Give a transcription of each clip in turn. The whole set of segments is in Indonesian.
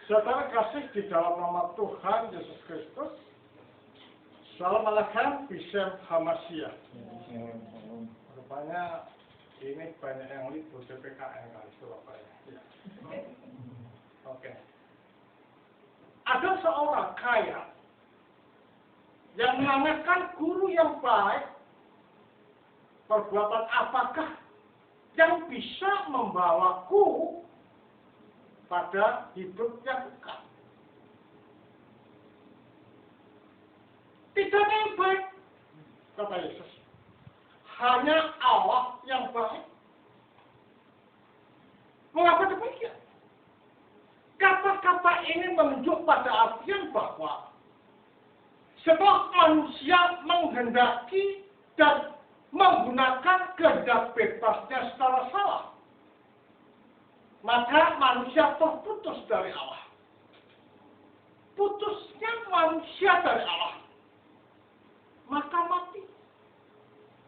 Saudara kasih di dalam nama Tuhan Yesus Kristus. Salam alaikum, Bishem Hamasiyah. Rupanya ini banyak yang libur PPKM kali Surabaya. Ya. Oke. Ada seorang kaya yang menanyakan guru yang baik, perbuatan apakah yang bisa membawaku pada hidup yang kekal? Tidak ada yang baik, kata Yesus. Hanya Allah yang baik. Mengapa demikian? Kata-kata ini menunjuk pada artian bahwa setelah manusia menghendaki dan menggunakan kehendak bebasnya secara salah, maka manusia terputus dari Allah. Putusnya manusia dari Allah, maka mati.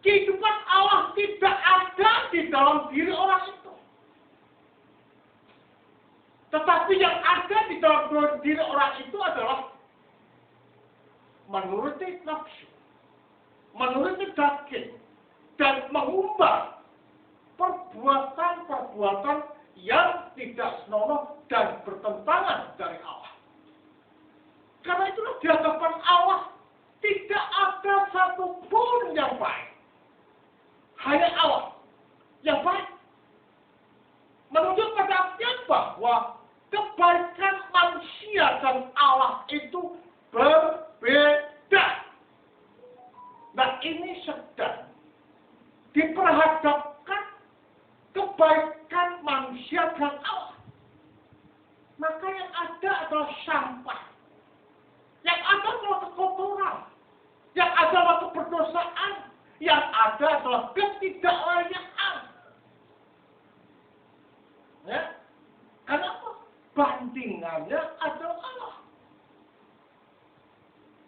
Kehidupan Allah tidak ada di dalam diri orang itu. Tetapi yang ada di dalam diri orang itu adalah menuruti nafsu, menuruti daging, dan mengubah perbuatan-perbuatan yang tidak senonoh dan bertentangan dari Allah. Karena itulah di hadapan Allah tidak ada satupun yang baik. Hanya Allah yang baik. Menunjuk pada artian bahwa kebaikan manusia dan Allah itu berbeda. Nah, ini sedang diperhadapkan kebaikan manusia dan Allah. Maka yang ada adalah sampah. Yang ada adalah kekotoran. Yang ada adalah keberdosaan. Yang ada adalah ketidaklayakan. Ya? Karena apa? Bandingannya adalah Allah.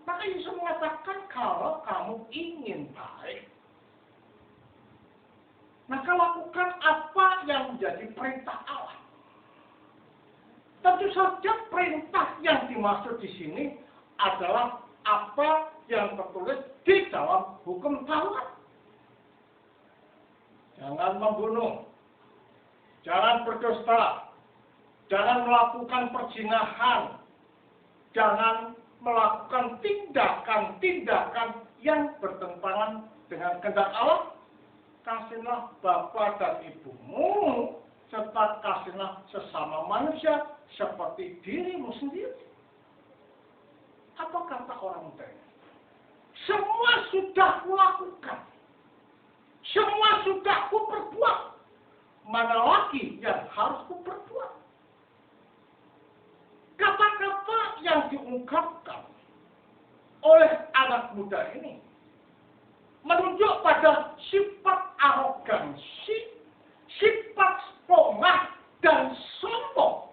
Maka Yesus mengatakan kalau kamu ingin baik, maka lakukan apa yang menjadi perintah Allah. Tentu saja perintah yang dimaksud di sini adalah apa yang tertulis di dalam hukum Taurat. Jangan membunuh, jangan berdusta, jangan melakukan perzinahan, jangan melakukan tindakan-tindakan yang bertentangan dengan kehendak Allah. Kasihlah bapa dan ibumu, serta kasihlah sesama manusia seperti dirimu sendiri. Apa kata orang muda? Semua sudah kulakukan, semua sudah kuperbuat. Mana lagi yang harus kuperbuat? Kata-kata yang diungkapkan oleh anak muda ini menunjuk pada sifat arogansi, sifat pongah dan sombong.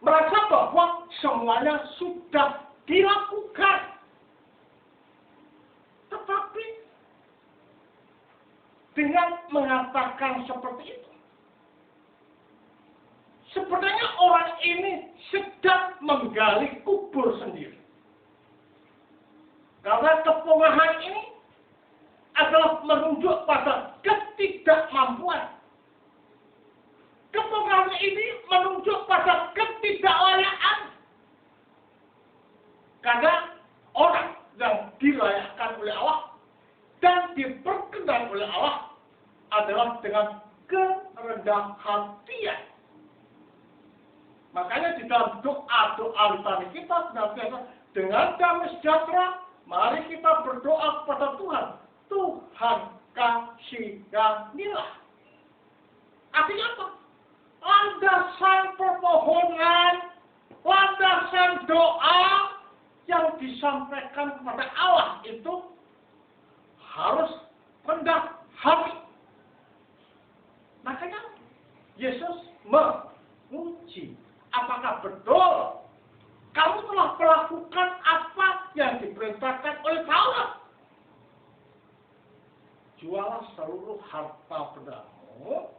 Merasa bahwa semuanya sudah dilakukan. Tetapi dengan mengatakan seperti itu, sebenarnya orang ini sedang menggali kubur sendiri. Karena kepongahan ini adalah menunjuk pada ketidakmampuan. Kepongahan ini menunjuk pada ketidaklayakan. Karena orang yang dilayakkan oleh Allah dan diperkenan oleh Allah adalah dengan kerendahan hatian. Makanya di dalam doa-doa litani kita senantiasa dengan damai sejahtera, mari kita berdoa kepada Tuhan. Tuhan kasihanilah. Artinya apa? Landasan permohonan, landasan doa yang disampaikan kepada Allah itu harus rendah hati. Makanya Yesus menguji, apakah betul kamu telah melakukan apa yang diperintahkan oleh Taurat? Jualah seluruh harta bendamu,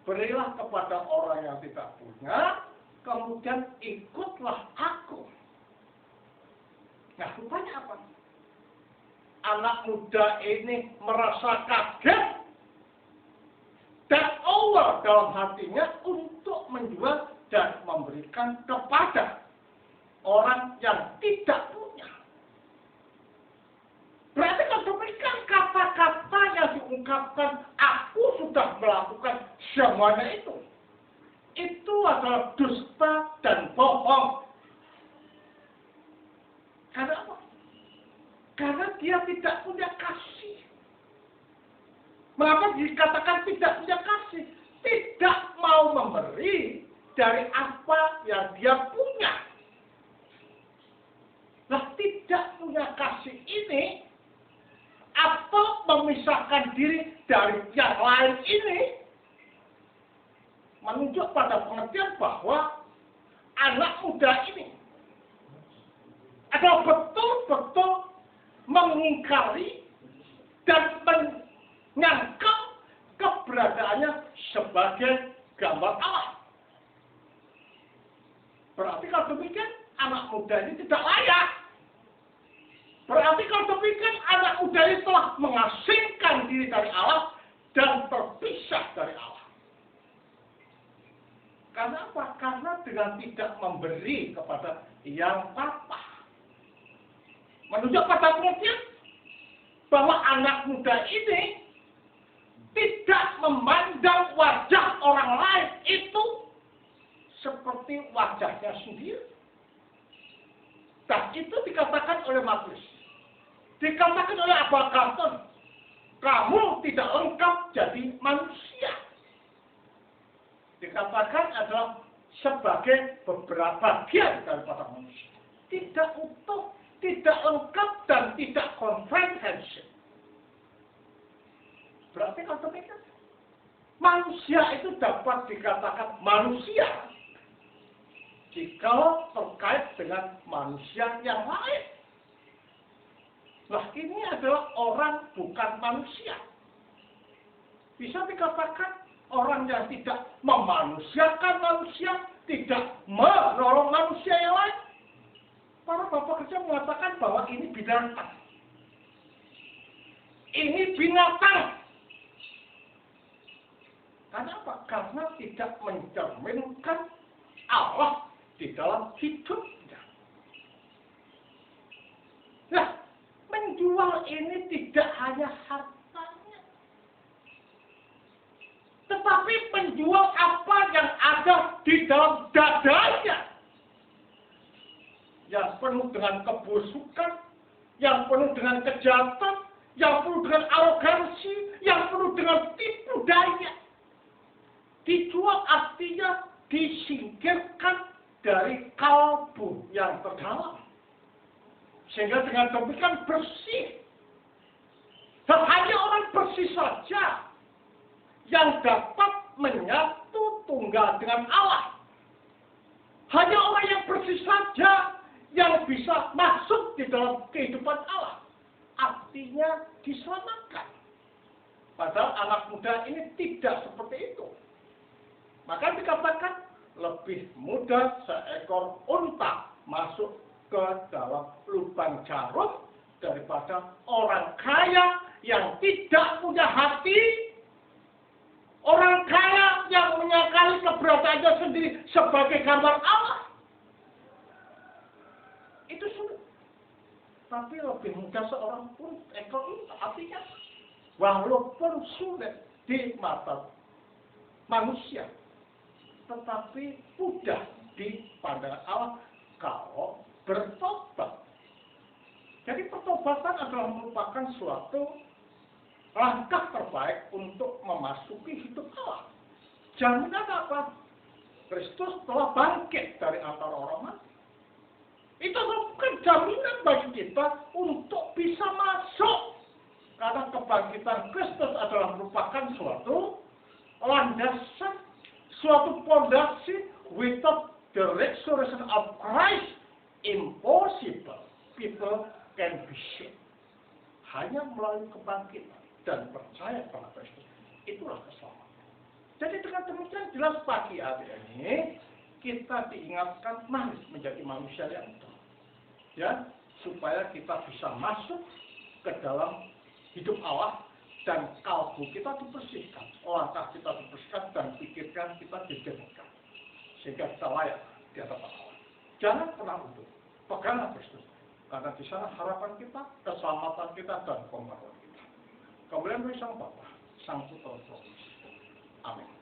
berilah kepada orang yang tidak punya, kemudian ikutlah aku. Nah, rupanya apa? Anak muda ini merasa kaget dan over dalam hatinya untuk menjual dan memberikan kepada orang yang tidak punya. Berarti kalau demikian kata-kata yang diungkapkan, aku sudah melakukan semuanya itu adalah dusta dan bohong. Karena apa? Karena dia tidak punya kasih. Mengapa dikatakan tidak punya kasih? Tidak mau memberi dari apa yang dia punya. Nah, tidak punya kasih ini atau memisahkan diri dari yang lain ini menunjuk pada pengertian bahwa anak muda ini adalah betul-betul mengingkari dan menyangkal keberadaannya sebagai gambar Allah. Berarti kalau demikian anak muda ini tidak layak. Berarti kalau demikian anak muda ini telah mengasingkan diri dari Allah dan terpisah dari Allah. Karena apa? Karena dengan tidak memberi kepada yang papa. Menunjuk pada pengertian bahwa anak muda ini tidak memandang wajah orang lain itu seperti wajahnya sendiri. Dan itu dikatakan oleh Matius. Dikatakan oleh Abba Carton, kamu tidak lengkap jadi manusia. Dikatakan adalah sebagai beberapa bagian daripada manusia. Tidak utuh, tidak lengkap, dan tidak komprehensif. Berarti kalau demikian, manusia itu dapat dikatakan manusia jika terkait dengan manusia yang lain. Nah, ini adalah orang bukan manusia. Bisa dikatakan orang yang tidak memanusiakan manusia, tidak menolong manusia yang lain. Para bapak kerja mengatakan bahwa ini binatang. Ini binatang. Karena apa? Karena tidak mencerminkan Allah di dalam hidupnya. Nah, menjual ini tidak hanya hartanya, tetapi menjual apa yang ada di dalam dadanya, yang penuh dengan kebusukan, yang penuh dengan kejahatan, yang penuh dengan arogansi, yang penuh dengan tipu daya. Dijual artinya disingkirkan dari kalbu yang terdalam. Sehingga dengan demikian bersih. Dan hanya orang bersih saja yang dapat menyatu tunggal dengan Allah. Hanya orang yang bersih saja yang bisa masuk di dalam kehidupan Allah. Artinya diselamatkan. Padahal anak muda ini tidak seperti itu. Maka dikatakan lebih mudah seekor unta masuk ke dalam lubang jarum daripada orang kaya yang tidak punya hati, orang kaya yang menyangkali keberadaannya sendiri sebagai gambar Allah. Itu sulit. Tapi lebih mudah seorang pun ekor unta. Artinya walaupun sulit di mata manusia, tetapi mudah di pandangan Allah kalau bertobat. Jadi pertobatan adalah merupakan suatu langkah terbaik untuk memasuki hidup Allah. Jaminan apa? Kristus telah bangkit dari antara orang mati. Itu bukan jaminan bagi kita untuk bisa masuk. Karena kebangkitan Kristus adalah merupakan suatu landasan, suatu fondasi. Without the resurrection of Christ, impossible people can be saved. Hanya melalui kebangkitan dan percaya pada Kristus, itulah keselamatan. Jadi dengan demikian jelas pagi hari ini kita diingatkan mari menjadi manusia yang betul. Ya, supaya kita bisa masuk ke dalam hidup Allah dan kalbu kita dibersihkan, langkah kita dibersihkan dan pikirkan kita dijernihkan. Sehingga kita layak di hadapan Allah. Jangan pernah mundur. Peganglah Kristus. Karena di sana harapan kita, keselamatan kita, dan pembaruan kita. Kemudian beri Sang Bapa, Sang Putra, Roh Kudus. Amin.